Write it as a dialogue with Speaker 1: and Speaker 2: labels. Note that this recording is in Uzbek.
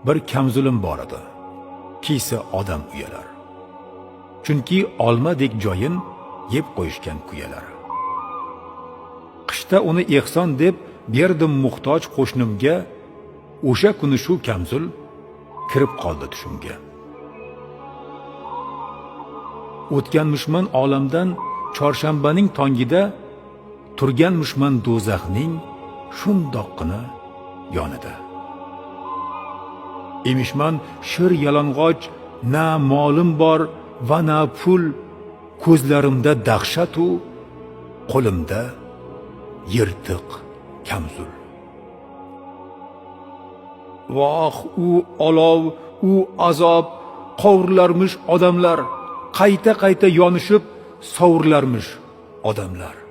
Speaker 1: bir kamzulim bor edi. Kiysa odam uyalar. Chunki olmadek joyin yeb qo'yishgan kuyalar. Qishda uni ehson deb berdim muhtoj qo'shnimga, o'sha kuni shu kamzul kirib qoldi tushimga. O'tganmishman olamdan chorshanbaning tongida, turganmishman do'zaxning shundoqqina yonida. Emishman shir yalang'och, na molim bor va na pul, ko'zlarimda dahshat u, qo'limda yirtiq kamzul. Voh, u olov, u azob, qovurlarmish odamlar, qayta yonishib sovurlarmish odamlar.